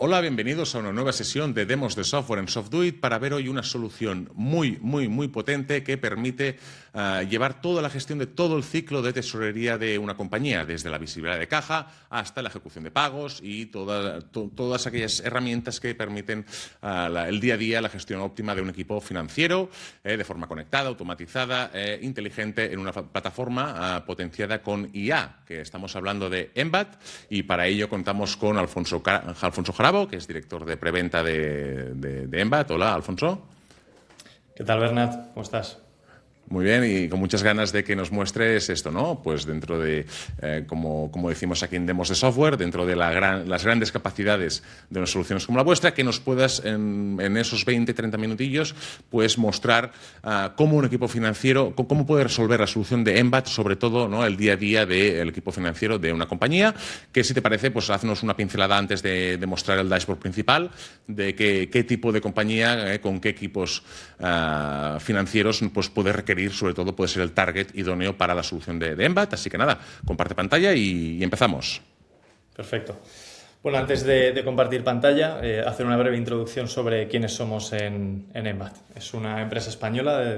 Hola, bienvenidos a una nueva sesión de demos de software en SoftDoIt para ver hoy una solución muy potente que permite llevar toda la gestión de todo el ciclo de tesorería de una compañía, desde la visibilidad de caja hasta la ejecución de pagos y todas aquellas herramientas que permiten el día a día, la gestión óptima de un equipo financiero de forma conectada, automatizada, inteligente en una plataforma potenciada con IA, que estamos hablando de Embat, y para ello contamos con Alfonso Jarabo, que es director de preventa de Embat. Hola, Alfonso. ¿Qué tal, Bernat? ¿Cómo estás? Muy bien, y con muchas ganas de que nos muestres esto, ¿no? Pues dentro de, como decimos aquí en Demos de Software, dentro de las grandes capacidades de unas soluciones como la vuestra, que nos puedas en esos 20-30 minutillos pues mostrar cómo un equipo financiero, cómo puede resolver la solución de Embat, sobre todo, ¿no?, el día a día del equipo financiero de una compañía, que si te parece, pues haznos una pincelada antes de mostrar el dashboard principal, de qué tipo de compañía, con qué equipos financieros pues puede requerir, sobre todo puede ser el target idóneo para la solución de Embat. Así que nada, comparte pantalla y empezamos. Perfecto. Bueno, antes de compartir pantalla, hacer una breve introducción sobre quiénes somos en Embat. Es una empresa española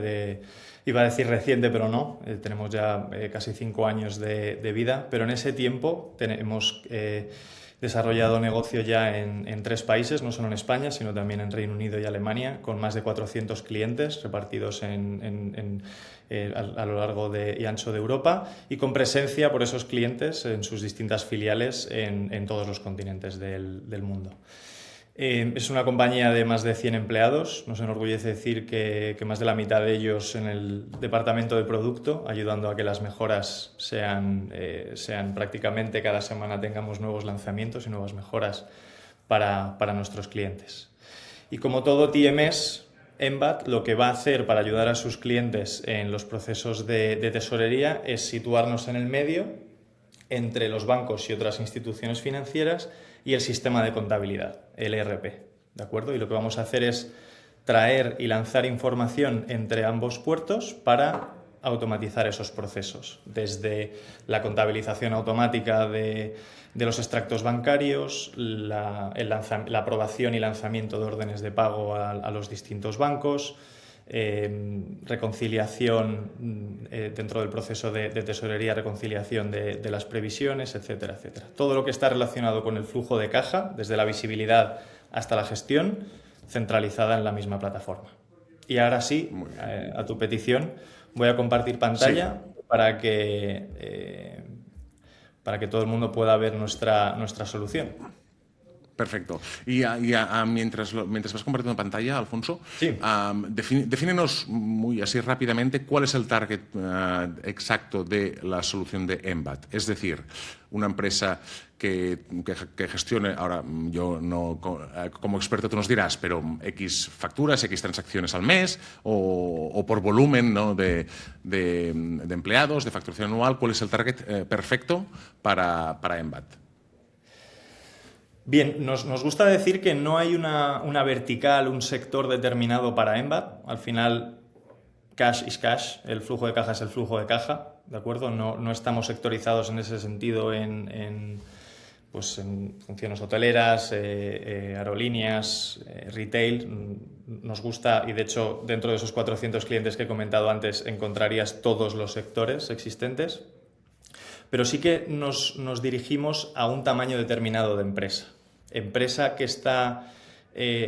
iba a decir reciente, pero no. Tenemos ya casi 5 años de vida, pero en ese tiempo hemos desarrollado negocio ya en 3 países, no solo en España, sino también en Reino Unido y Alemania, con más de 400 clientes repartidos a lo largo y ancho de Europa, y con presencia por esos clientes en sus distintas filiales en todos los continentes del mundo. Es una compañía de más de 100 empleados. Nos enorgullece decir que más de la mitad de ellos en el departamento de producto, ayudando a que las mejoras sean prácticamente cada semana tengamos nuevos lanzamientos y nuevas mejoras para nuestros clientes. Y como todo TMS, Embat lo que va a hacer para ayudar a sus clientes en los procesos de tesorería es situarnos en el medio entre los bancos y otras instituciones financieras y el sistema de contabilidad, el ERP, ¿de acuerdo? Y lo que vamos a hacer es traer y lanzar información entre ambos puertos para automatizar esos procesos, desde la contabilización automática de los extractos bancarios, la aprobación y lanzamiento de órdenes de pago a los distintos bancos, reconciliación dentro del proceso de tesorería, reconciliación de las previsiones, etcétera, etcétera. Todo lo que está relacionado con el flujo de caja, desde la visibilidad hasta la gestión, centralizada en la misma plataforma. Y ahora sí, a tu petición, voy a compartir pantalla para que todo el mundo pueda ver nuestra solución. Perfecto. Y mientras vas compartiendo pantalla, Alfonso, sí. Defínenos muy así rápidamente cuál es el target exacto de la solución de Embat. Es decir, una empresa que gestione, ahora yo no como experto tú nos dirás, pero X facturas, X transacciones al mes o por volumen, ¿no?, de empleados, de facturación anual. ¿Cuál es el target perfecto para Embat? Bien, nos gusta decir que no hay una vertical, un sector determinado para Embat. Al final, cash is cash, el flujo de caja es el flujo de caja, ¿de acuerdo? No estamos sectorizados en ese sentido en funciones hoteleras, aerolíneas, retail. Nos gusta, y de hecho dentro de esos 400 clientes que he comentado antes encontrarías todos los sectores existentes, pero sí que nos dirigimos a un tamaño determinado de empresa que está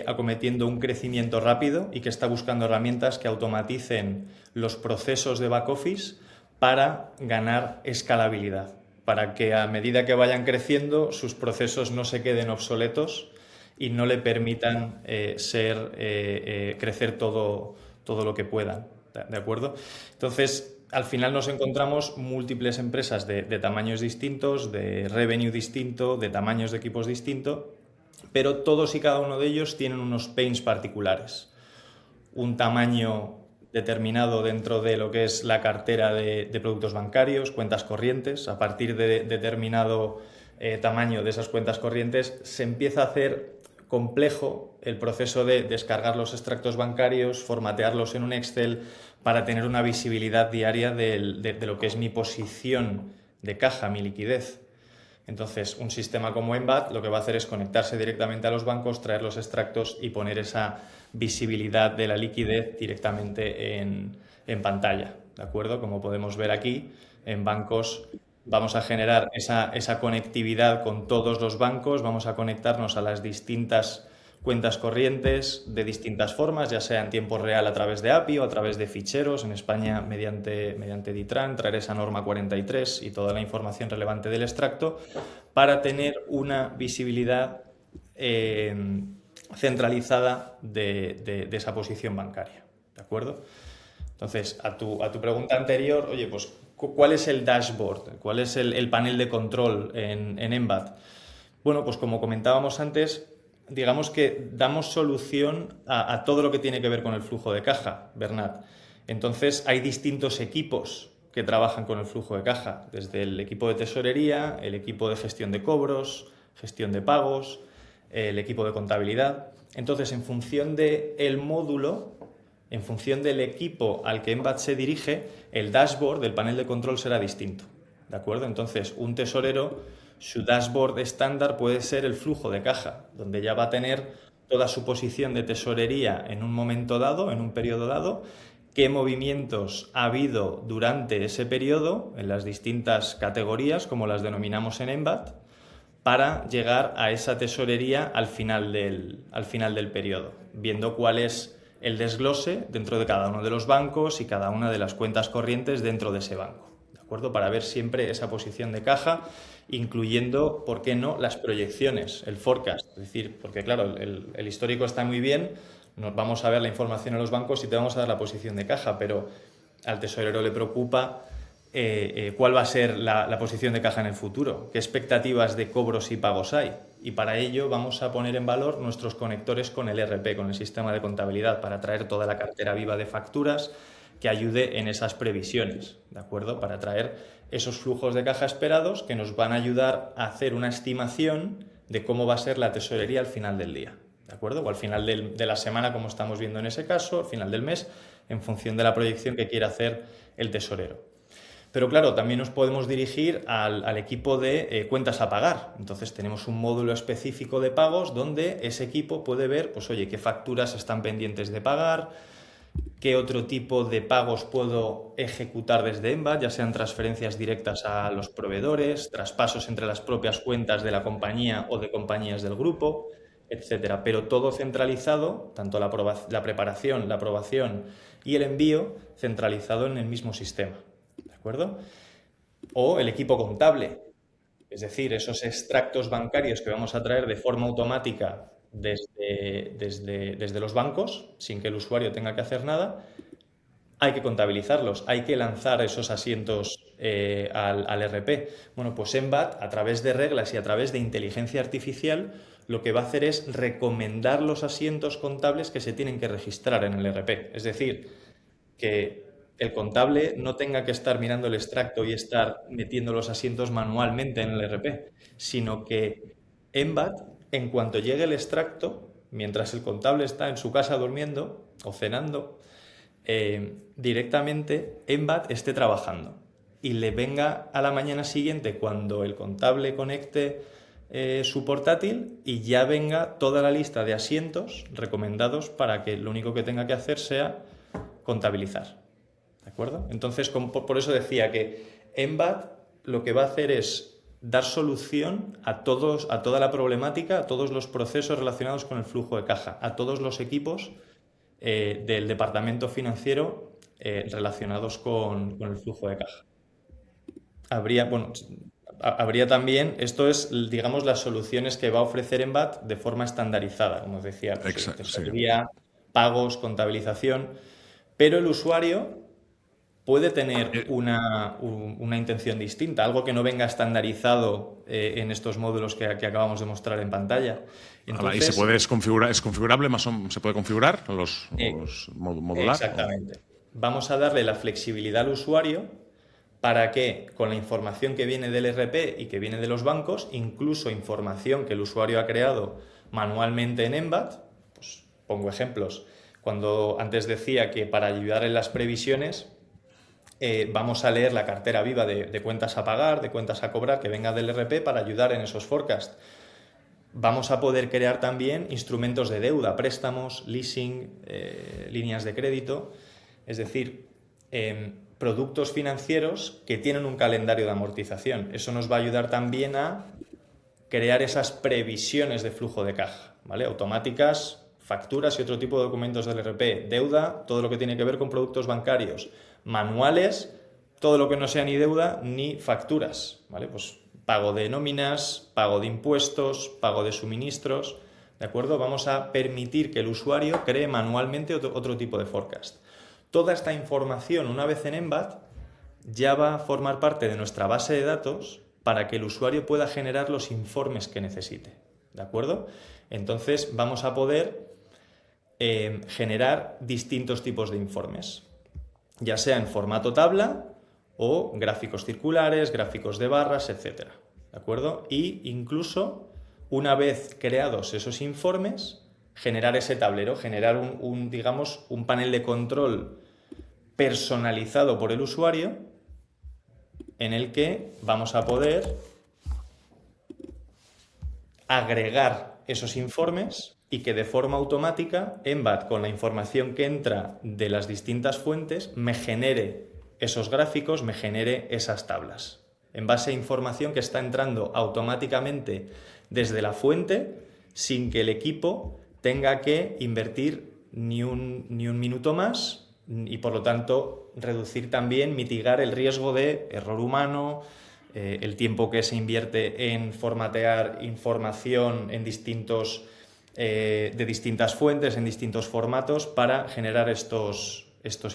acometiendo un crecimiento rápido y que está buscando herramientas que automaticen los procesos de back office para ganar escalabilidad, para que a medida que vayan creciendo sus procesos no se queden obsoletos y no le permitan crecer todo lo que puedan, ¿de acuerdo? Entonces, al final nos encontramos múltiples empresas de tamaños distintos, de revenue distinto, de tamaños de equipos distintos, pero todos y cada uno de ellos tienen unos pains particulares. Un tamaño determinado dentro de lo que es la cartera de productos bancarios, cuentas corrientes. A partir de determinado tamaño de esas cuentas corrientes se empieza a hacer complejo el proceso de descargar los extractos bancarios, formatearlos en un Excel para tener una visibilidad diaria de lo que es mi posición de caja, mi liquidez. Entonces, un sistema como Embat lo que va a hacer es conectarse directamente a los bancos, traer los extractos y poner esa visibilidad de la liquidez directamente en pantalla, ¿de acuerdo? Como podemos ver aquí, en bancos vamos a generar esa conectividad con todos los bancos, vamos a conectarnos a las distintas cuentas corrientes de distintas formas, ya sea en tiempo real a través de API o a través de ficheros, en España mediante DITRAN, traer esa norma 43 y toda la información relevante del extracto para tener una visibilidad centralizada de esa posición bancaria, ¿de acuerdo? Entonces, a tu pregunta anterior, oye, pues, ¿cuál es el dashboard? ¿Cuál es el panel de control en Embat? Bueno, pues como comentábamos antes, digamos que damos solución a todo lo que tiene que ver con el flujo de caja, Bernat. Entonces, hay distintos equipos que trabajan con el flujo de caja, desde el equipo de tesorería, el equipo de gestión de cobros, gestión de pagos, el equipo de contabilidad. Entonces, en función del módulo, en función del equipo al que Embat se dirige, el dashboard del panel de control será distinto, ¿de acuerdo? Entonces, un tesorero, su dashboard estándar puede ser el flujo de caja, donde ya va a tener toda su posición de tesorería en un momento dado, en un periodo dado, qué movimientos ha habido durante ese periodo en las distintas categorías, como las denominamos en Embat, para llegar a esa tesorería al final del periodo, viendo cuál es el desglose dentro de cada uno de los bancos y cada una de las cuentas corrientes dentro de ese banco, ¿de acuerdo? Para ver siempre esa posición de caja, incluyendo, ¿por qué no?, las proyecciones, el forecast. Es decir, porque claro, el histórico está muy bien, nos vamos a ver la información en los bancos y te vamos a dar la posición de caja, pero al tesorero le preocupa cuál va a ser la posición de caja en el futuro, qué expectativas de cobros y pagos hay. Y para ello vamos a poner en valor nuestros conectores con el ERP, con el sistema de contabilidad, para traer toda la cartera viva de facturas que ayude en esas previsiones, ¿de acuerdo? Para traer esos flujos de caja esperados que nos van a ayudar a hacer una estimación de cómo va a ser la tesorería al final del día, ¿de acuerdo? O al final de la semana, como estamos viendo en ese caso, al final del mes, en función de la proyección que quiera hacer el tesorero. Pero claro, también nos podemos dirigir al equipo de cuentas a pagar. Entonces tenemos un módulo específico de pagos donde ese equipo puede ver, pues oye, qué facturas están pendientes de pagar, qué otro tipo de pagos puedo ejecutar desde Embat, ya sean transferencias directas a los proveedores, traspasos entre las propias cuentas de la compañía o de compañías del grupo, etcétera. Pero todo centralizado, tanto la preparación, la aprobación y el envío, centralizado en el mismo sistema. ¿De acuerdo? O el equipo contable, es decir, esos extractos bancarios que vamos a traer de forma automática desde los bancos, sin que el usuario tenga que hacer nada, hay que contabilizarlos, hay que lanzar esos asientos al ERP. Bueno, pues Embat, a través de reglas y a través de inteligencia artificial, lo que va a hacer es recomendar los asientos contables que se tienen que registrar en el ERP. Es decir, que el contable no tenga que estar mirando el extracto y estar metiendo los asientos manualmente en el ERP, sino que Embat, en cuanto llegue el extracto, mientras el contable está en su casa durmiendo o cenando, directamente Embat esté trabajando y le venga a la mañana siguiente cuando el contable conecte su portátil y ya venga toda la lista de asientos recomendados para que lo único que tenga que hacer sea contabilizar. ¿De acuerdo? Entonces, por eso decía que Embat lo que va a hacer es dar solución a toda la problemática, a todos los procesos relacionados con el flujo de caja, a todos los equipos del departamento financiero relacionados con el flujo de caja. Habría también, esto es, digamos, las soluciones que va a ofrecer Embat de forma estandarizada, como os decía, pues, tesorería, pagos, contabilización, pero el usuario puede tener una intención distinta, algo que no venga estandarizado en estos módulos que acabamos de mostrar en pantalla. Entonces, ¿y es configurable? ¿Se puede configurar los modular? Exactamente. Vamos a darle la flexibilidad al usuario para que, con la información que viene del ERP y que viene de los bancos, incluso información que el usuario ha creado manualmente en Embat, pues pongo ejemplos. Cuando antes decía que para ayudar en las previsiones, vamos a leer la cartera viva de cuentas a pagar, de cuentas a cobrar que venga del ERP para ayudar en esos forecasts. Vamos a poder crear también instrumentos de deuda, préstamos, leasing, líneas de crédito, es decir, productos financieros que tienen un calendario de amortización. Eso nos va a ayudar también a crear esas previsiones de flujo de caja, ¿vale? Automáticas, facturas y otro tipo de documentos del ERP, deuda, todo lo que tiene que ver con productos bancarios, manuales, todo lo que no sea ni deuda ni facturas, ¿vale? Pues pago de nóminas, pago de impuestos, pago de suministros, ¿de acuerdo? Vamos a permitir que el usuario cree manualmente otro tipo de forecast. Toda esta información, una vez en Embat, ya va a formar parte de nuestra base de datos para que el usuario pueda generar los informes que necesite, ¿de acuerdo? Entonces vamos a poder generar distintos tipos de informes, ya sea en formato tabla o gráficos circulares, gráficos de barras, etc. ¿De acuerdo? Y incluso, una vez creados esos informes, generar ese tablero, generar digamos, un panel de control personalizado por el usuario en el que vamos a poder agregar esos informes y que de forma automática Embat, con la información que entra de las distintas fuentes, me genere esos gráficos, me genere esas tablas en base a información que está entrando automáticamente desde la fuente sin que el equipo tenga que invertir ni un minuto más y, por lo tanto, reducir también, mitigar el riesgo de error humano, el tiempo que se invierte en formatear información en de distintas fuentes, en distintos formatos, para generar estos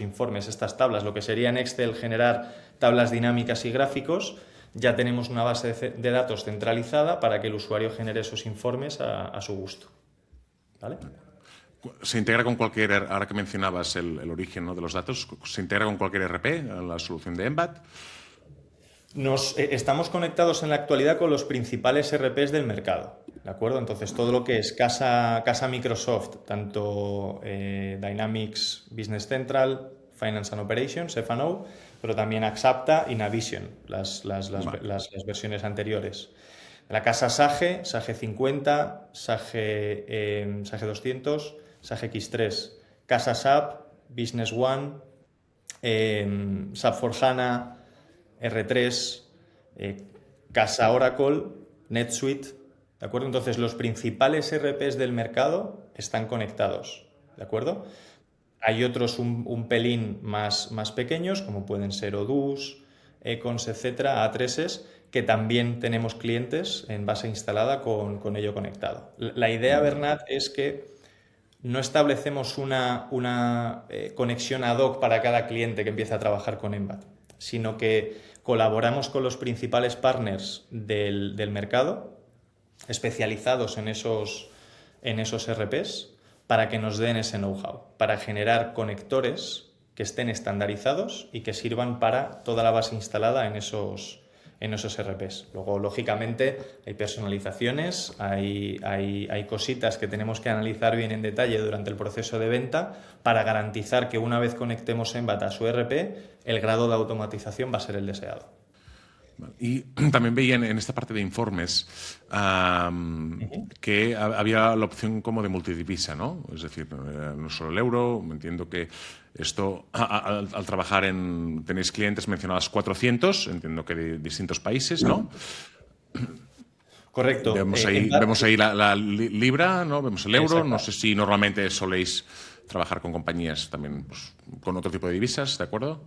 informes, estas tablas. Lo que sería en Excel generar tablas dinámicas y gráficos, ya tenemos una base de datos centralizada para que el usuario genere esos informes a su gusto. ¿Vale? ¿Se integra con cualquier, ahora que mencionabas el origen, ¿no?, de los datos, se integra con cualquier ERP, la solución de Embat? Estamos conectados en la actualidad con los principales ERPs del mercado, ¿de acuerdo? Entonces, todo lo que es casa Microsoft, tanto Dynamics Business Central, Finance and Operations, F&O, pero también Axapta y Navision, las versiones anteriores. La casa Sage, Sage 50, Sage 200, Sage X3, casa SAP, Business One, SAP for HANA, R3, casa Oracle, NetSuite, ¿de acuerdo? Entonces, los principales ERPs del mercado están conectados, ¿de acuerdo? Hay otros un pelín más pequeños, como pueden ser Odoo, Econs, etcétera, A3s, que también tenemos clientes en base instalada con ello conectado. La idea, Bernat, es que no establecemos una conexión ad hoc para cada cliente que empiece a trabajar con Embat, sino que colaboramos con los principales partners del mercado, especializados en esos ERPs, para que nos den ese know-how, para generar conectores que estén estandarizados y que sirvan para toda la base instalada en esos ERPs. Luego, lógicamente, hay personalizaciones, hay cositas que tenemos que analizar bien en detalle durante el proceso de venta para garantizar que una vez conectemos Embat a su ERP, el grado de automatización va a ser el deseado. Y también veía en esta parte de informes que había la opción como de multidivisa, ¿no? Es decir, no solo el euro. Entiendo que esto, al trabajar tenéis clientes, mencionabas 400, entiendo que de distintos países, ¿no? Correcto. Vemos ahí la libra, ¿no? Vemos el euro. Exacto. No sé si normalmente soléis trabajar con compañías también, pues, con otro tipo de divisas, ¿de acuerdo?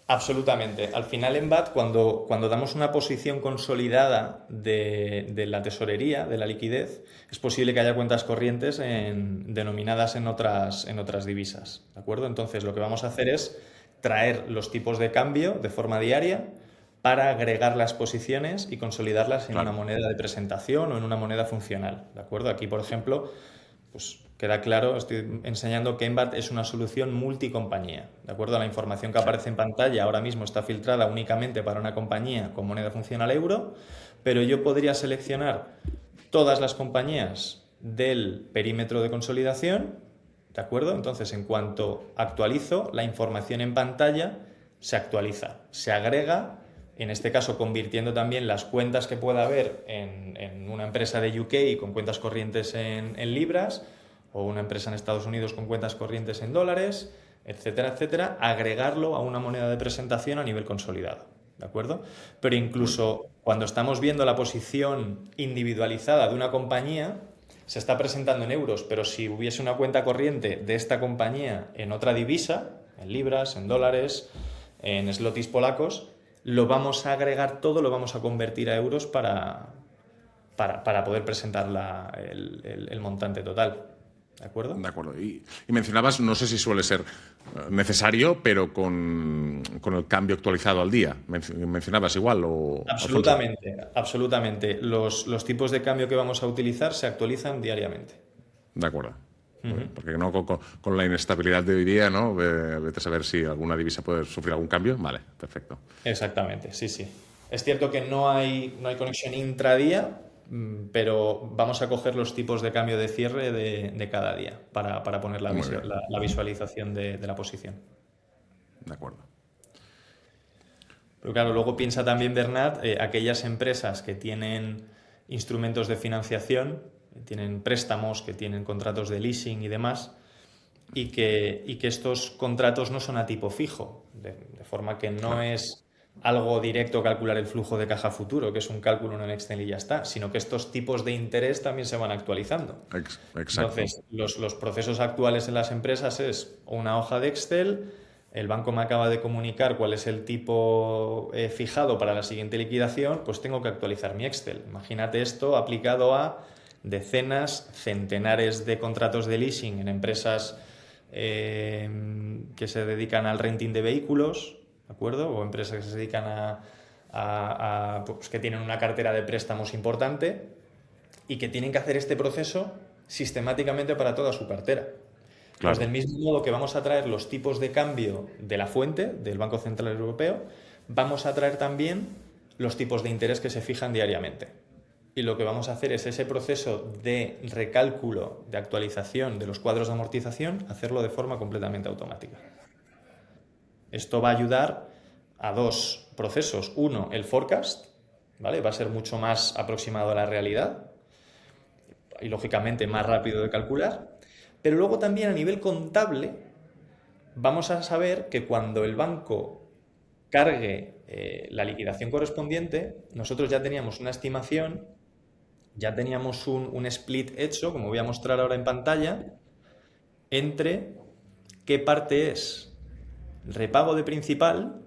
Absolutamente. Al final, Embat, cuando damos una posición consolidada de la tesorería, de la liquidez, es posible que haya cuentas corrientes denominadas en otras divisas, ¿de acuerdo? Entonces, lo que vamos a hacer es traer los tipos de cambio de forma diaria para agregar las posiciones y consolidarlas en una moneda de presentación o en una moneda funcional, ¿de acuerdo? Aquí, por ejemplo, pues queda claro, estoy enseñando que Embat es una solución multicompañía, ¿de acuerdo? La información que aparece en pantalla ahora mismo está filtrada únicamente para una compañía con moneda funcional euro, pero yo podría seleccionar todas las compañías del perímetro de consolidación, ¿de acuerdo? Entonces, en cuanto actualizo, la información en pantalla se actualiza, se agrega, en este caso convirtiendo también las cuentas que pueda haber en una empresa de UK con cuentas corrientes en libras, o una empresa en Estados Unidos con cuentas corrientes en dólares, etcétera, etcétera, agregarlo a una moneda de presentación a nivel consolidado, ¿de acuerdo? Pero incluso cuando estamos viendo la posición individualizada de una compañía, se está presentando en euros, pero si hubiese una cuenta corriente de esta compañía en otra divisa, en libras, en dólares, en zlotys polacos, lo vamos a agregar todo, lo vamos a convertir a euros para poder presentar el montante total. ¿De acuerdo? De acuerdo. Y mencionabas, no sé si suele ser necesario, pero con el cambio actualizado al día. ¿Mencionabas igual? Absolutamente, Absolutamente. Los tipos de cambio que vamos a utilizar se actualizan diariamente. De acuerdo. Porque no con la inestabilidad de hoy día, ¿no? Vete a saber si alguna divisa puede sufrir algún cambio. Vale, perfecto. Exactamente, sí. Es cierto que no hay conexión intradía, pero vamos a coger los tipos de cambio de cierre de cada día para poner la visualización de la posición. De acuerdo. Pero claro, luego piensa también, Bernat, aquellas empresas que tienen instrumentos de financiación, que tienen préstamos, que tienen contratos de leasing y demás, y que estos contratos no son a tipo fijo, de forma que no es algo directo calcular el flujo de caja futuro, que es un cálculo en el Excel y ya está, sino que estos tipos de interés también se van actualizando. Exacto. Entonces, los procesos actuales en las empresas es una hoja de Excel, el banco me acaba de comunicar cuál es el tipo fijado para la siguiente liquidación, pues tengo que actualizar mi Excel. Imagínate esto aplicado a decenas, centenares de contratos de leasing en empresas que se dedican al renting de vehículos, ¿de acuerdo? O empresas que se dedican pues que tienen una cartera de préstamos importante y que tienen que hacer este proceso sistemáticamente para toda su cartera. Claro. Pues del mismo modo que vamos a traer los tipos de cambio de la fuente, del Banco Central Europeo, vamos a traer también los tipos de interés que se fijan diariamente. Y lo que vamos a hacer es ese proceso de recálculo, de actualización de los cuadros de amortización, hacerlo de forma completamente automática. Esto va a ayudar a dos procesos. Uno, el forecast, ¿vale? Va a ser mucho más aproximado a la realidad y, lógicamente, más rápido de calcular. Pero luego también a nivel contable vamos a saber que cuando el banco cargue la liquidación correspondiente, nosotros ya teníamos una estimación, ya teníamos un split hecho, como voy a mostrar ahora en pantalla, entre qué parte es repago de principal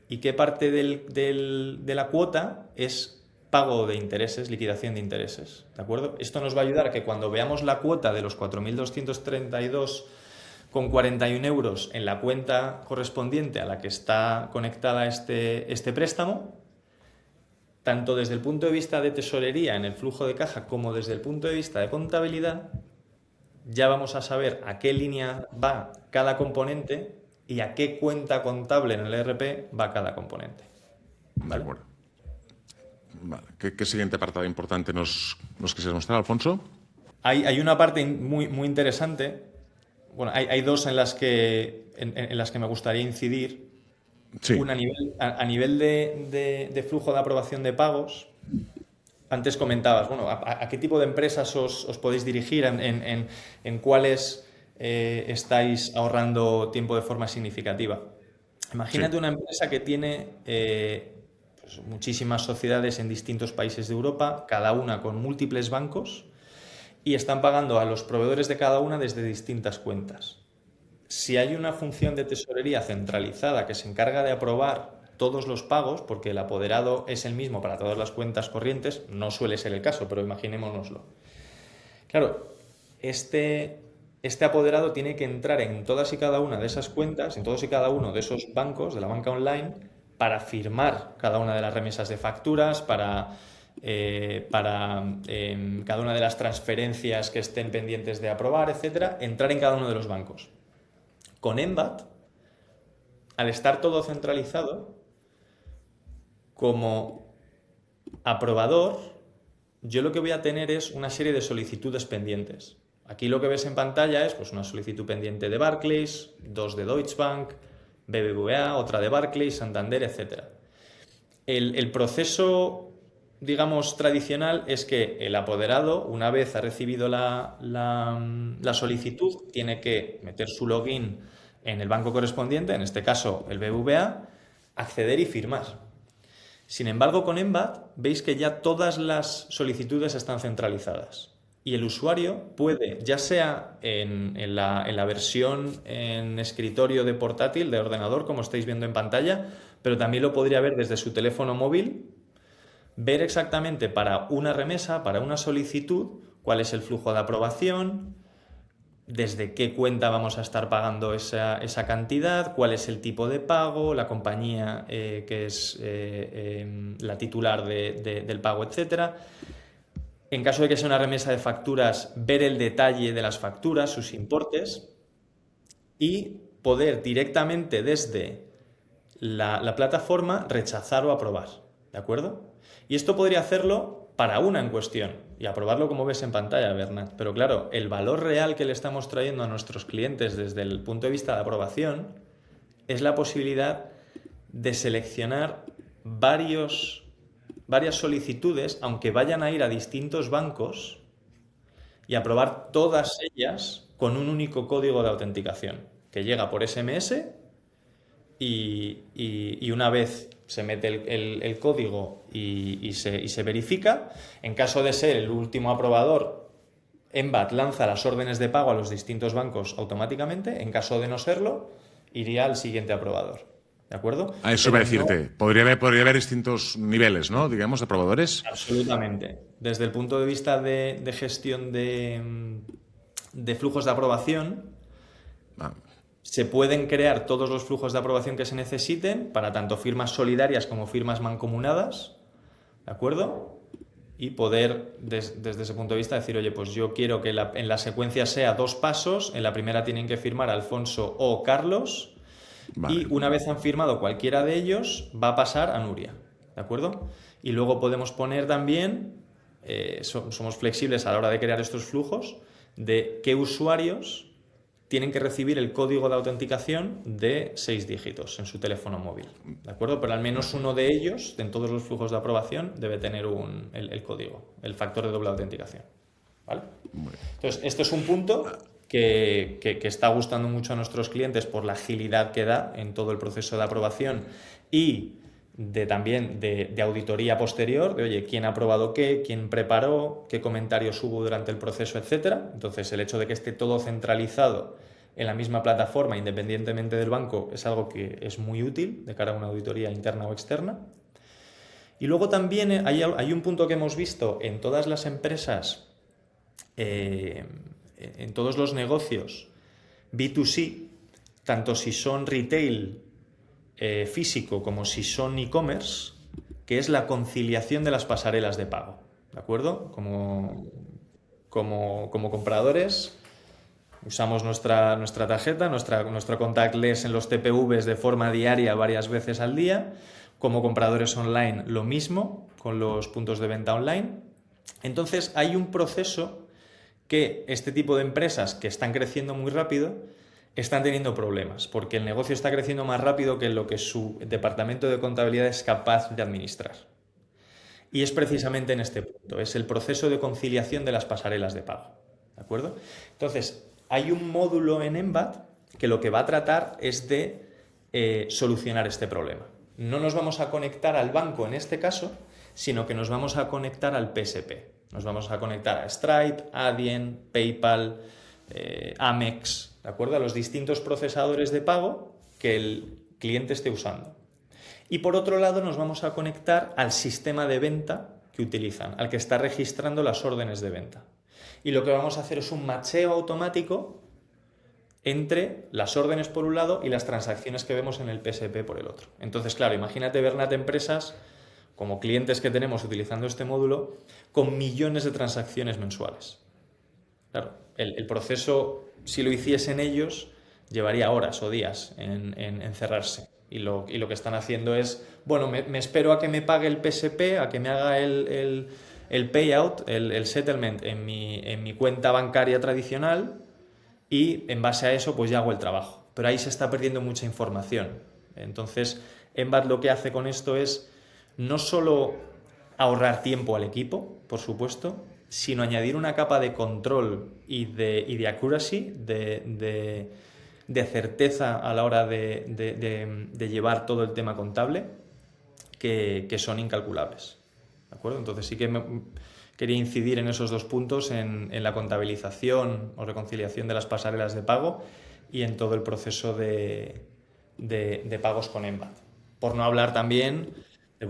y qué parte de la cuota es pago de intereses, liquidación de intereses, ¿de acuerdo? Esto nos va a ayudar a que cuando veamos la cuota de los 4.232,41 euros en la cuenta correspondiente a la que está conectada este préstamo, tanto desde el punto de vista de tesorería en el flujo de caja como desde el punto de vista de contabilidad, ya vamos a saber a qué línea va cada componente y a qué cuenta contable en el ERP va cada componente. ¿Vale? De acuerdo. Vale. ¿Qué siguiente apartado importante nos quisieras mostrar, Alfonso? Hay una parte muy interesante. Bueno, hay dos en las que me gustaría incidir. Sí. Una a nivel de flujo de aprobación de pagos. Antes comentabas, bueno, ¿a qué tipo de empresas os podéis dirigir? ¿En cuáles estáis ahorrando tiempo de forma significativa? Imagínate una empresa que tiene pues muchísimas sociedades en distintos países de Europa, cada una con múltiples bancos, y están pagando a los proveedores de cada una desde distintas cuentas. Si hay una función de tesorería centralizada que se encarga de aprobar todos los pagos, porque el apoderado es el mismo para todas las cuentas corrientes, no suele ser el caso, pero imaginémonoslo. Claro, este apoderado tiene que entrar en todas y cada una de esas cuentas, en todos y cada uno de esos bancos de la banca online, para firmar cada una de las remesas de facturas, para cada una de las transferencias que estén pendientes de aprobar, etcétera, entrar en cada uno de los bancos. Con Embat, al estar todo centralizado, como aprobador, yo lo que voy a tener es una serie de solicitudes pendientes. Aquí lo que ves en pantalla es pues, una solicitud pendiente de Barclays, 2 de Deutsche Bank, BBVA, otra de Barclays, Santander, etc. El proceso, digamos, tradicional es que el apoderado, una vez ha recibido la solicitud, tiene que meter su login en el banco correspondiente, en este caso el BBVA, acceder y firmar. Sin embargo, con Embat veis que ya todas las solicitudes están centralizadas y el usuario puede, ya sea en la versión en escritorio de portátil, de ordenador, como estáis viendo en pantalla, pero también lo podría ver desde su teléfono móvil, ver exactamente para una remesa, para una solicitud, cuál es el flujo de aprobación, desde qué cuenta vamos a estar pagando esa cantidad, cuál es el tipo de pago, la compañía que es la titular del pago, etc. En caso de que sea una remesa de facturas, ver el detalle de las facturas, sus importes, y poder directamente desde la plataforma rechazar o aprobar, ¿de acuerdo? Y esto podría hacerlo para una en cuestión y aprobarlo como ves en pantalla, Bernat. Pero claro, el valor real que le estamos trayendo a nuestros clientes desde el punto de vista de aprobación es la posibilidad de seleccionar varias solicitudes, aunque vayan a ir a distintos bancos, y aprobar todas ellas con un único código de autenticación que llega por SMS y una vez se mete el código y se verifica. En caso de ser el último aprobador, Embat lanza las órdenes de pago a los distintos bancos automáticamente. En caso de no serlo, iría al siguiente aprobador. ¿De acuerdo? A eso iba a decirte. Podría haber distintos niveles, ¿no? Digamos, de aprobadores. Absolutamente. Desde el punto de vista de gestión de flujos de aprobación, se pueden crear todos los flujos de aprobación que se necesiten para tanto firmas solidarias como firmas mancomunadas, ¿de acuerdo? Y poder, desde ese punto de vista, decir, oye, pues yo quiero que en la secuencia sea 2 pasos, en la primera tienen que firmar Alfonso o Carlos, vale. Y una vez han firmado cualquiera de ellos, va a pasar a Nuria, ¿de acuerdo? Y luego podemos poner también, somos flexibles a la hora de crear estos flujos, de qué usuarios tienen que recibir el código de autenticación de 6 dígitos en su teléfono móvil, ¿de acuerdo? Pero al menos uno de ellos, en todos los flujos de aprobación, debe tener el código, el factor de doble autenticación, ¿vale? Entonces, esto es un punto que está gustando mucho a nuestros clientes por la agilidad que da en todo el proceso de aprobación y también de auditoría posterior, de oye, quién ha aprobado qué, quién preparó, qué comentarios hubo durante el proceso, etcétera. Entonces, el hecho de que esté todo centralizado en la misma plataforma, independientemente del banco, es algo que es muy útil de cara a una auditoría interna o externa. Y luego también hay un punto que hemos visto en todas las empresas, en todos los negocios B2C, tanto si son retail físico como si son e-commerce, que es la conciliación de las pasarelas de pago, ¿de acuerdo? Como compradores usamos nuestra tarjeta, nuestro contactless en los TPVs de forma diaria varias veces al día. Como compradores online lo mismo con los puntos de venta online. Entonces hay un proceso que este tipo de empresas que están creciendo muy rápido están teniendo problemas, porque el negocio está creciendo más rápido que lo que su departamento de contabilidad es capaz de administrar. Y es precisamente en este punto, es el proceso de conciliación de las pasarelas de pago, ¿de acuerdo? Entonces, hay un módulo en Embat que lo que va a tratar es de solucionar este problema. No nos vamos a conectar al banco en este caso, sino que nos vamos a conectar al PSP. Nos vamos a conectar a Stripe, Adyen, PayPal, Amex, ¿de acuerdo? A los distintos procesadores de pago que el cliente esté usando. Y por otro lado nos vamos a conectar al sistema de venta que utilizan, al que está registrando las órdenes de venta. Y lo que vamos a hacer es un macheo automático entre las órdenes por un lado y las transacciones que vemos en el PSP por el otro. Entonces, claro, imagínate, Bernat, empresas como clientes que tenemos utilizando este módulo con millones de transacciones mensuales. Claro, el proceso, si lo hiciesen ellos, llevaría horas o días en cerrarse. Y lo que están haciendo es, bueno, me espero a que me pague el PSP, a que me haga el payout, el settlement en mi cuenta bancaria tradicional y en base a eso pues ya hago el trabajo. pero ahí se está perdiendo mucha información. Entonces, Embat lo que hace con esto es no solo ahorrar tiempo al equipo, por supuesto, sino añadir una capa de control y de accuracy, de certeza a la hora de llevar todo el tema contable, que son incalculables. ¿De acuerdo? Entonces sí que quería incidir en esos dos puntos, en la contabilización o reconciliación de las pasarelas de pago y en todo el proceso de pagos con Embat. Por no hablar también de,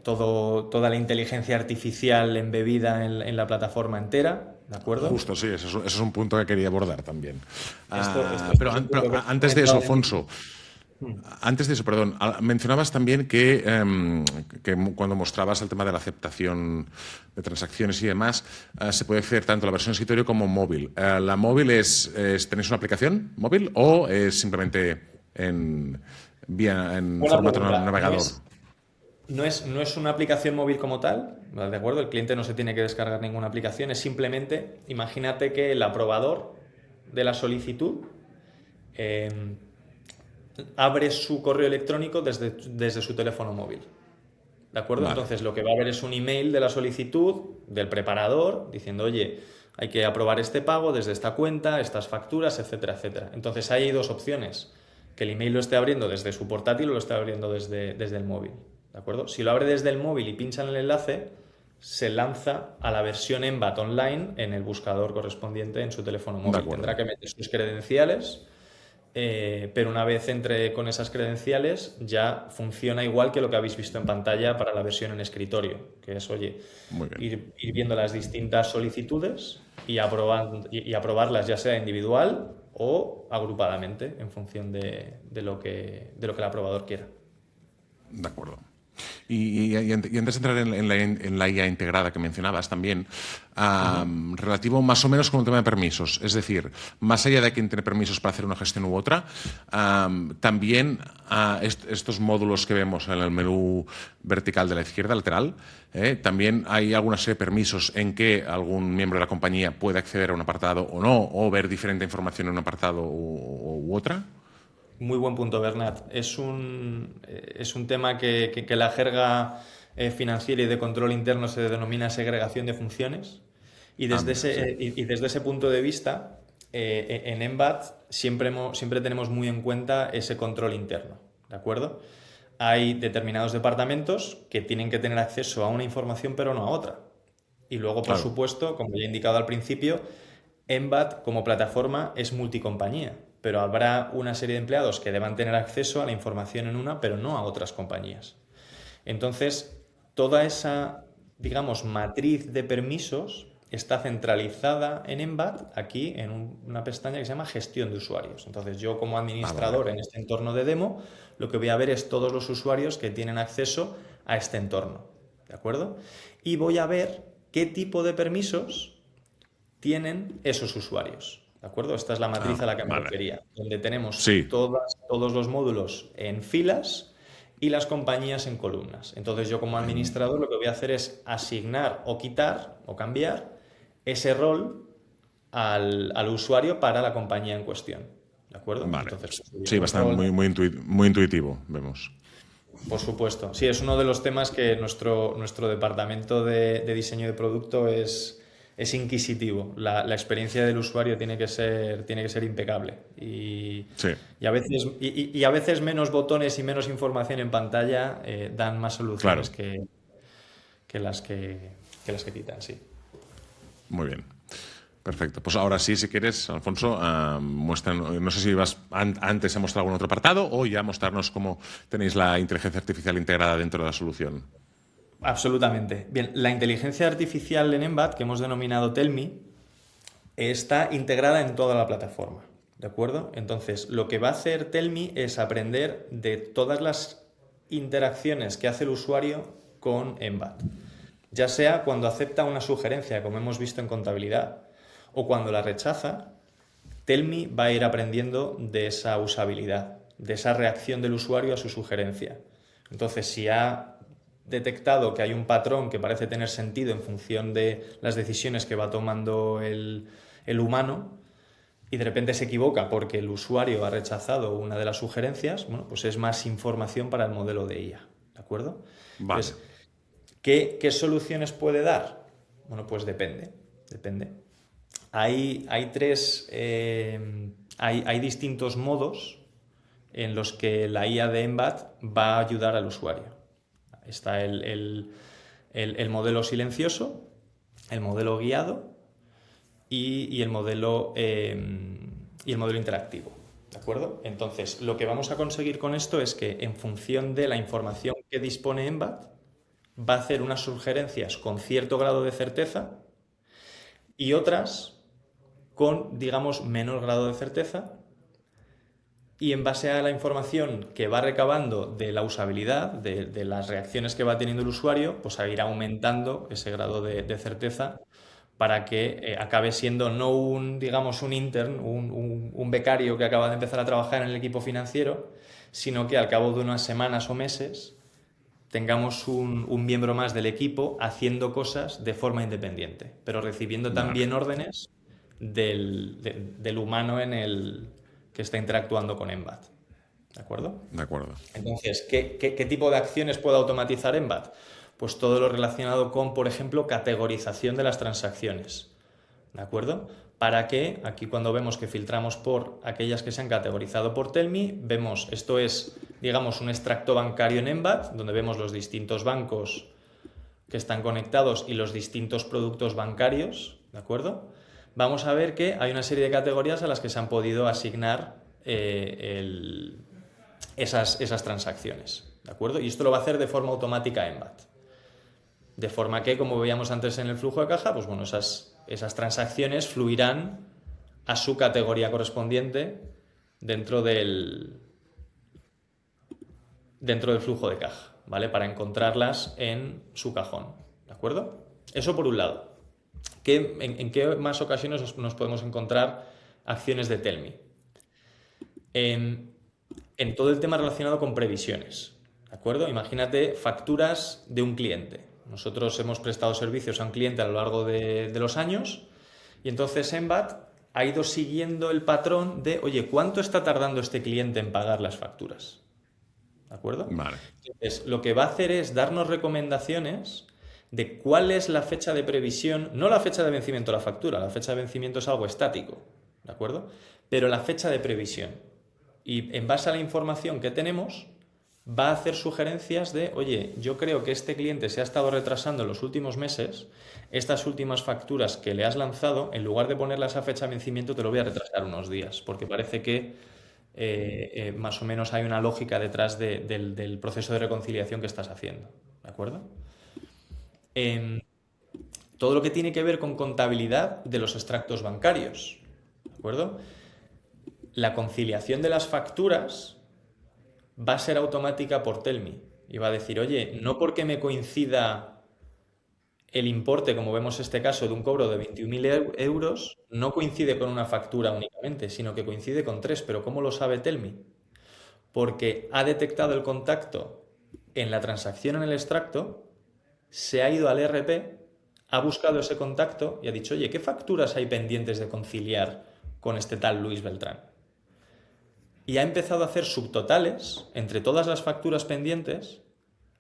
toda la inteligencia artificial embebida en la plataforma entera, ¿de acuerdo? Justo, sí, eso es un punto que quería abordar también. Pero antes de eso, Alfonso, perdón, mencionabas también que cuando mostrabas el tema de la aceptación de transacciones y demás, se puede acceder tanto a la versión escritorio como móvil. ¿La móvil tenéis una aplicación móvil o es simplemente en formato navegador? No es una aplicación móvil como tal, ¿de acuerdo? El cliente no se tiene que descargar ninguna aplicación, es simplemente, imagínate que el aprobador de la solicitud abre su correo electrónico desde su teléfono móvil, ¿de acuerdo? Vale. Entonces lo que va a ver es un email de la solicitud del preparador diciendo, oye, hay que aprobar este pago desde esta cuenta, estas facturas, etcétera, etcétera. Entonces hay dos opciones, que el email lo esté abriendo desde su portátil o lo esté abriendo desde el móvil. ¿De acuerdo? Si lo abre desde el móvil y pincha en el enlace, se lanza a la versión Embat Online en el buscador correspondiente en su teléfono móvil. Tendrá que meter sus credenciales, pero una vez entre con esas credenciales ya funciona igual que lo que habéis visto en pantalla para la versión en escritorio, que es, oye, ir viendo las distintas solicitudes y aprobarlas ya sea individual o agrupadamente en función de lo que el aprobador quiera. De acuerdo. Y antes de entrar en la IA integrada que mencionabas también, relativo más o menos con el tema de permisos, es decir, más allá de quien tiene permisos para hacer una gestión u otra, también estos módulos que vemos en el menú vertical de la izquierda, lateral, también hay alguna serie de permisos en que algún miembro de la compañía puede acceder a un apartado o no, o ver diferente información en un apartado u otra. Muy buen punto, Bernat. Es un tema que la jerga financiera y de control interno se denomina segregación de funciones. Y desde ese punto de vista, en Embat siempre tenemos muy en cuenta ese control interno, ¿de acuerdo? Hay determinados departamentos que tienen que tener acceso a una información pero no a otra. Y luego, por supuesto, como ya he indicado al principio, Embat como plataforma es multicompañía, pero habrá una serie de empleados que deban tener acceso a la información en una, pero no a otras compañías. Entonces, toda esa, digamos, matriz de permisos está centralizada en Embat, aquí en una pestaña que se llama Gestión de usuarios. Entonces, yo como administrador en este entorno de demo, lo que voy a ver es todos los usuarios que tienen acceso a este entorno, ¿de acuerdo? Y voy a ver qué tipo de permisos tienen esos usuarios. ¿De acuerdo? Esta es la matriz a la que me refería, donde tenemos todos los módulos en filas y las compañías en columnas. Entonces yo como administrador lo que voy a hacer es asignar o quitar o cambiar ese rol al usuario para la compañía en cuestión. ¿De acuerdo? Vale. Entonces, sí, bastante muy intuitivo, vemos. Por supuesto. Sí, es uno de los temas que nuestro departamento de diseño de producto es inquisitivo. La experiencia del usuario tiene que ser impecable. Y a veces menos botones y menos información en pantalla dan más soluciones que las que quitan, sí. Muy bien. Perfecto. Pues ahora sí, si quieres, Alfonso, no sé si ibas antes a mostrar algún otro apartado o ya mostrarnos cómo tenéis la inteligencia artificial integrada dentro de la solución. Absolutamente. Bien, la inteligencia artificial en Embat, que hemos denominado Tell.me, está integrada en toda la plataforma, ¿de acuerdo? Entonces, lo que va a hacer Tell.me es aprender de todas las interacciones que hace el usuario con Embat, ya sea cuando acepta una sugerencia, como hemos visto en contabilidad, o cuando la rechaza. Tell.me va a ir aprendiendo de esa usabilidad, de esa reacción del usuario a su sugerencia. Entonces, si ha detectado que hay un patrón que parece tener sentido en función de las decisiones que va tomando el humano, y de repente se equivoca porque el usuario ha rechazado una de las sugerencias, bueno, pues es más información para el modelo de IA, ¿de acuerdo? Vale. Entonces, ¿qué soluciones puede dar? Bueno, pues depende. Hay distintos modos en los que la IA de Embat va a ayudar al usuario. Está el modelo silencioso, el modelo guiado y el modelo interactivo. ¿De acuerdo? Entonces, lo que vamos a conseguir con esto es que en función de la información que dispone Embat, va a hacer unas sugerencias con cierto grado de certeza y otras con, digamos, menor grado de certeza, y en base a la información que va recabando de la usabilidad, de las reacciones que va teniendo el usuario, pues a ir aumentando ese grado de certeza para que acabe siendo no digamos, un intern, un becario que acaba de empezar a trabajar en el equipo financiero, sino que al cabo de unas semanas o meses tengamos un miembro más del equipo haciendo cosas de forma independiente, pero recibiendo también órdenes del humano que está interactuando con Embat. ¿De acuerdo? De acuerdo. Entonces, ¿qué tipo de acciones puede automatizar Embat? Pues todo lo relacionado con, por ejemplo, categorización de las transacciones. ¿De acuerdo? Para que aquí cuando vemos que filtramos por aquellas que se han categorizado por Tellme, vemos, esto es, digamos, un extracto bancario en Embat, donde vemos los distintos bancos que están conectados y los distintos productos bancarios, ¿de acuerdo? Vamos a ver que hay una serie de categorías a las que se han podido asignar esas transacciones, ¿de acuerdo? Y esto lo va a hacer de forma automática Embat. De forma que, como veíamos antes en el flujo de caja, pues bueno, esas transacciones fluirán a su categoría correspondiente dentro del flujo de caja, ¿vale? Para encontrarlas en su cajón, ¿de acuerdo? Eso por un lado. ¿En qué más ocasiones nos podemos encontrar acciones de Tellme? En todo el tema relacionado con previsiones, ¿de acuerdo? Imagínate facturas de un cliente. Nosotros hemos prestado servicios a un cliente a lo largo de los años y entonces Embat ha ido siguiendo el patrón de, oye, ¿cuánto está tardando este cliente en pagar las facturas? ¿De acuerdo? Vale. Entonces, lo que va a hacer es darnos recomendaciones de cuál es la fecha de previsión, no la fecha de vencimiento de la factura, la fecha de vencimiento es algo estático, ¿de acuerdo? Pero la fecha de previsión. Y en base a la información que tenemos, va a hacer sugerencias de, oye, yo creo que este cliente se ha estado retrasando en los últimos meses, estas últimas facturas que le has lanzado, en lugar de ponerlas a fecha de vencimiento, te lo voy a retrasar unos días, porque parece que más o menos hay una lógica detrás del proceso de reconciliación que estás haciendo, ¿de acuerdo? Todo lo que tiene que ver con contabilidad de los extractos bancarios, ¿de acuerdo? La conciliación de las facturas va a ser automática por Tellme y va a decir, oye, no porque me coincida el importe, como vemos este caso, de un cobro de 21.000 euros, no coincide con una factura únicamente, sino que coincide con 3. ¿Pero cómo lo sabe Tellme? Porque ha detectado el contacto en la transacción en el extracto, se ha ido al ERP, ha buscado ese contacto y ha dicho, oye, ¿qué facturas hay pendientes de conciliar con este tal Luis Beltrán? Y ha empezado a hacer subtotales entre todas las facturas pendientes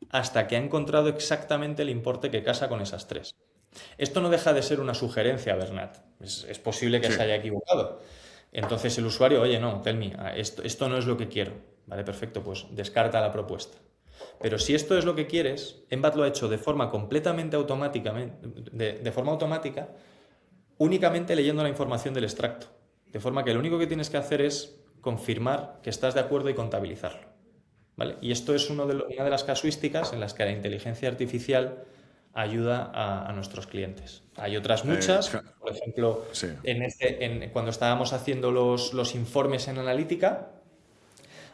hasta que ha encontrado exactamente el importe que casa con esas 3. Esto no deja de ser una sugerencia, Bernat. Es posible que se haya equivocado. Entonces el usuario, oye, no, Tellme, esto no es lo que quiero. Vale, perfecto, pues descarta la propuesta. Pero si esto es lo que quieres, Embat lo ha hecho de forma completamente automática, únicamente leyendo la información del extracto. De forma que lo único que tienes que hacer es confirmar que estás de acuerdo y contabilizarlo, ¿vale? Y esto es una de las casuísticas en las que la inteligencia artificial ayuda a nuestros clientes. Hay otras muchas, por ejemplo, cuando estábamos haciendo los informes en analítica,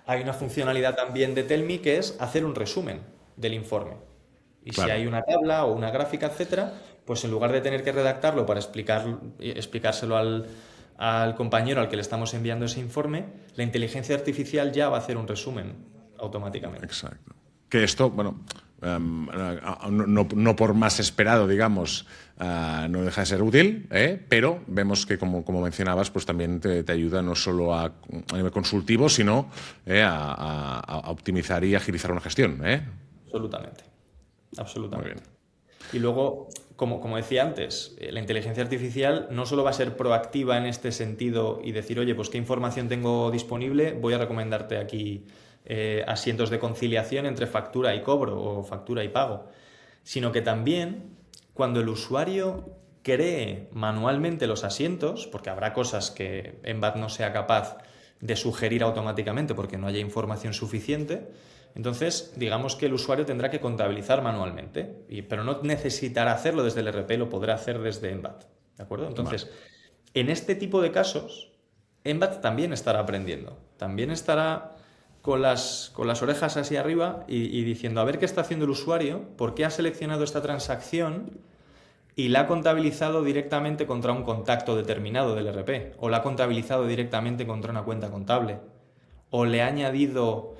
hay una funcionalidad también de Tellme que es hacer un resumen del informe. Y si hay una tabla o una gráfica, etcétera, pues en lugar de tener que redactarlo para explicárselo al compañero al que le estamos enviando ese informe, la inteligencia artificial ya va a hacer un resumen automáticamente. Exacto. Que esto, bueno, no por más esperado, digamos, no deja de ser útil, pero vemos que, como mencionabas, pues también te ayuda no solo a nivel consultivo, sino a optimizar y agilizar una gestión. Absolutamente. Absolutamente. Muy bien. Y luego, como decía antes, la inteligencia artificial no solo va a ser proactiva en este sentido y decir, oye, pues qué información tengo disponible, voy a recomendarte aquí asientos de conciliación entre factura y cobro o factura y pago, sino que también cuando el usuario cree manualmente los asientos, porque habrá cosas que Embat no sea capaz de sugerir automáticamente porque no haya información suficiente, entonces digamos que el usuario tendrá que contabilizar manualmente, pero no necesitará hacerlo desde el RP, lo podrá hacer desde Embat, ¿de acuerdo? Entonces, en este tipo de casos, Embat también estará aprendiendo, también estará con las orejas hacia arriba y diciendo, a ver qué está haciendo el usuario, por qué ha seleccionado esta transacción y la ha contabilizado directamente contra un contacto determinado del RP, o la ha contabilizado directamente contra una cuenta contable, o le ha añadido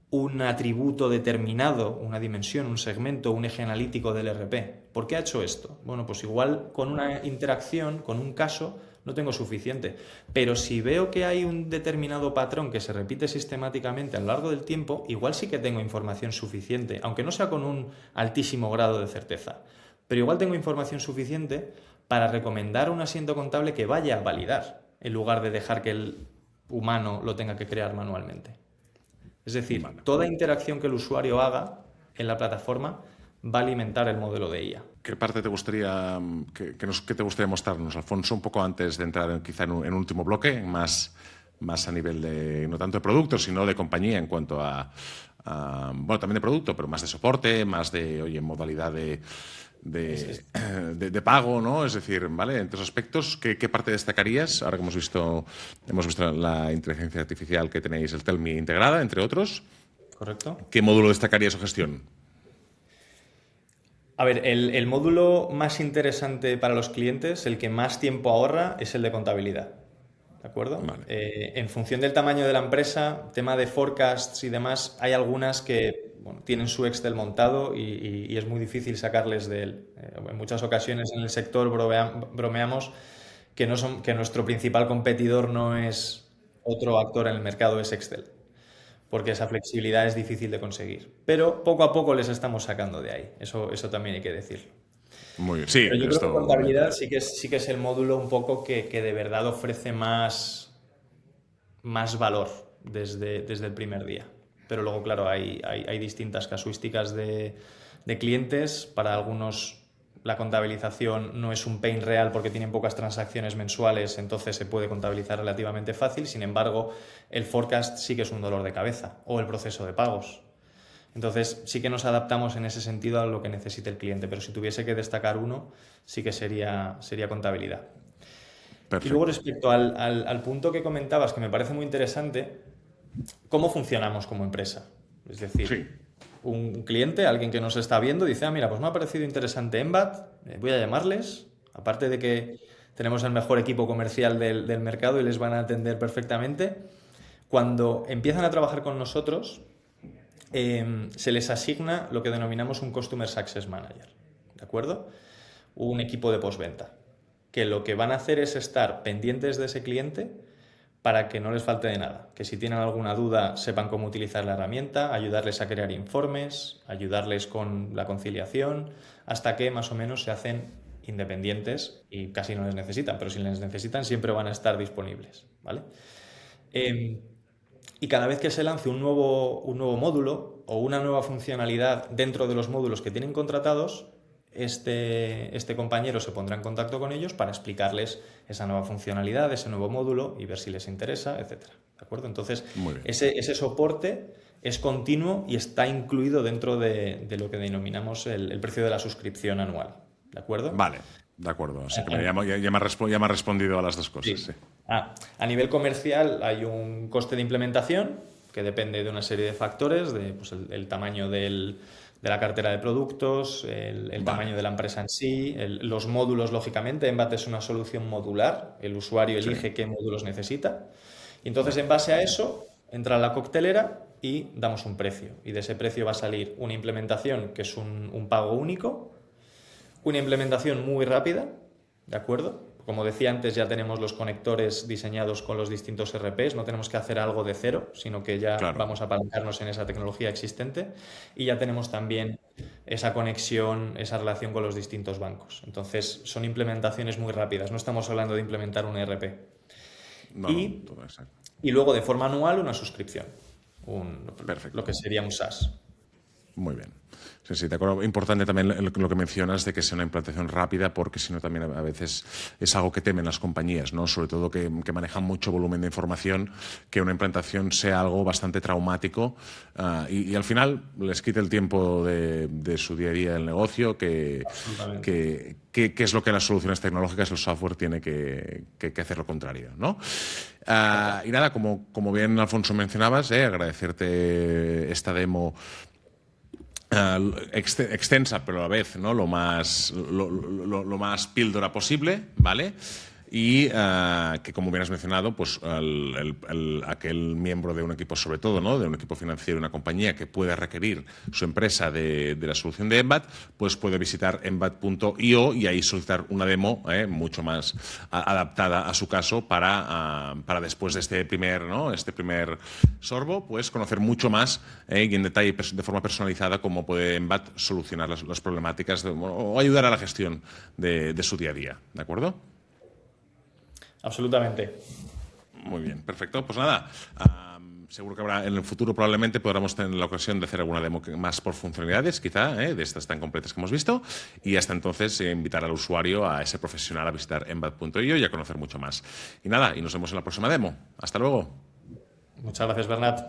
un atributo determinado, una dimensión, un segmento, un eje analítico del RP. ¿Por qué ha hecho esto? Bueno, pues igual con una interacción, con un caso, no tengo suficiente. Pero si veo que hay un determinado patrón que se repite sistemáticamente a lo largo del tiempo, igual sí que tengo información suficiente, aunque no sea con un altísimo grado de certeza. Pero igual tengo información suficiente para recomendar un asiento contable que vaya a validar, en lugar de dejar que el humano lo tenga que crear manualmente. Es decir, toda interacción que el usuario haga en la plataforma va a alimentar el modelo de IA. ¿Qué parte te gustaría que te gustaría mostrarnos, Alfonso, un poco antes de entrar quizá en un último bloque, más a nivel de, no tanto de producto, sino de compañía en cuanto bueno, también de producto, pero más de soporte, más de, oye, modalidad de pago, ¿no? Es decir, ¿vale? En esos aspectos, ¿qué parte destacarías? Ahora que hemos visto la inteligencia artificial que tenéis, el Tell Me integrada, entre otros. Correcto. ¿Qué módulo destacarías o gestión? A ver, el módulo más interesante para los clientes, el que más tiempo ahorra, es el de contabilidad. ¿De acuerdo? Vale. En función del tamaño de la empresa, tema de forecasts y demás, hay algunas que tienen su Excel montado y es muy difícil sacarles de él. En muchas ocasiones en el sector bromeamos que nuestro principal competidor no es otro actor en el mercado, es Excel, porque esa flexibilidad es difícil de conseguir. Pero poco a poco les estamos sacando de ahí, eso también hay que decirlo. Muy bien. Sí, Pero yo creo que contabilidad sí que es el módulo un poco que de verdad ofrece más valor desde el primer día. Pero luego, claro, hay distintas casuísticas de clientes. Para algunos la contabilización no es un pain real porque tienen pocas transacciones mensuales, entonces se puede contabilizar relativamente fácil. Sin embargo, el forecast sí que es un dolor de cabeza, o el proceso de pagos. Entonces sí que nos adaptamos en ese sentido a lo que necesite el cliente, pero si tuviese que destacar uno, sí que sería contabilidad. Perfecto. Y luego respecto al punto que comentabas, que me parece muy interesante, ¿cómo funcionamos como empresa? Es decir, sí. Un cliente, alguien que nos está viendo, dice, mira, pues me ha parecido interesante Embat, voy a llamarles, aparte de que tenemos el mejor equipo comercial del mercado y les van a atender perfectamente. Cuando empiezan a trabajar con nosotros, se les asigna lo que denominamos un Customer Success Manager, ¿de acuerdo? Un equipo de postventa, que lo que van a hacer es estar pendientes de ese cliente para que no les falte de nada, que si tienen alguna duda sepan cómo utilizar la herramienta, ayudarles a crear informes, ayudarles con la conciliación, hasta que más o menos se hacen independientes y casi no les necesitan, pero si les necesitan siempre van a estar disponibles, ¿vale? Y cada vez que se lance un nuevo módulo o una nueva funcionalidad dentro de los módulos que tienen contratados, este compañero se pondrá en contacto con ellos para explicarles esa nueva funcionalidad, ese nuevo módulo y ver si les interesa, etcétera. ¿De acuerdo? Entonces, ese soporte es continuo y está incluido dentro de lo que denominamos el precio de la suscripción anual. ¿De acuerdo? Vale, de acuerdo. Así que ya me ha respondido a las dos cosas. Sí. A nivel comercial hay un coste de implementación que depende de una serie de factores, pues el tamaño de la cartera de productos, el tamaño de la empresa en sí, los módulos, lógicamente. Embat es una solución modular, el usuario elige qué módulos necesita. Y entonces, en base a eso, entra a la coctelera y damos un precio. Y de ese precio va a salir una implementación que es un pago único, una implementación muy rápida, ¿de acuerdo? Como decía antes, ya tenemos los conectores diseñados con los distintos ERPs, no tenemos que hacer algo de cero, sino que ya vamos a apalancarnos en esa tecnología existente y ya tenemos también esa conexión, esa relación con los distintos bancos. Entonces, son implementaciones muy rápidas, no estamos hablando de implementar un ERP. Y luego, de forma anual, una suscripción, lo que sería un SaaS. Muy bien. Sí, sí, de acuerdo. Importante también lo que mencionas de que sea una implantación rápida, porque si no también a veces es algo que temen las compañías, ¿no? Sobre todo que manejan mucho volumen de información, que una implantación sea algo bastante traumático y al final les quite el tiempo de su día a día del negocio, que es lo que las soluciones tecnológicas, el software tiene que hacer lo contrario, ¿no? Y nada, como bien Alfonso mencionabas, agradecerte esta demo extensa, pero a la vez, ¿no? lo más píldora posible, ¿vale? Y que, como bien has mencionado, pues aquel miembro de un equipo, sobre todo, ¿no? De un equipo financiero, una compañía que pueda requerir su empresa de la solución de Embat, pues puede visitar embat.io y ahí solicitar una demo mucho más adaptada a su caso para después de este primer sorbo, pues conocer mucho más y en detalle, de forma personalizada, cómo puede Embat solucionar las problemáticas o ayudar a la gestión de su día a día. ¿De acuerdo? Absolutamente. Muy bien, perfecto. Pues nada, seguro que habrá en el futuro probablemente podremos tener la ocasión de hacer alguna demo más por funcionalidades, quizá, de estas tan completas que hemos visto, y hasta entonces invitar al usuario, a ese profesional, a visitar embat.io y a conocer mucho más. Y nada, y nos vemos en la próxima demo. Hasta luego. Muchas gracias, Bernat.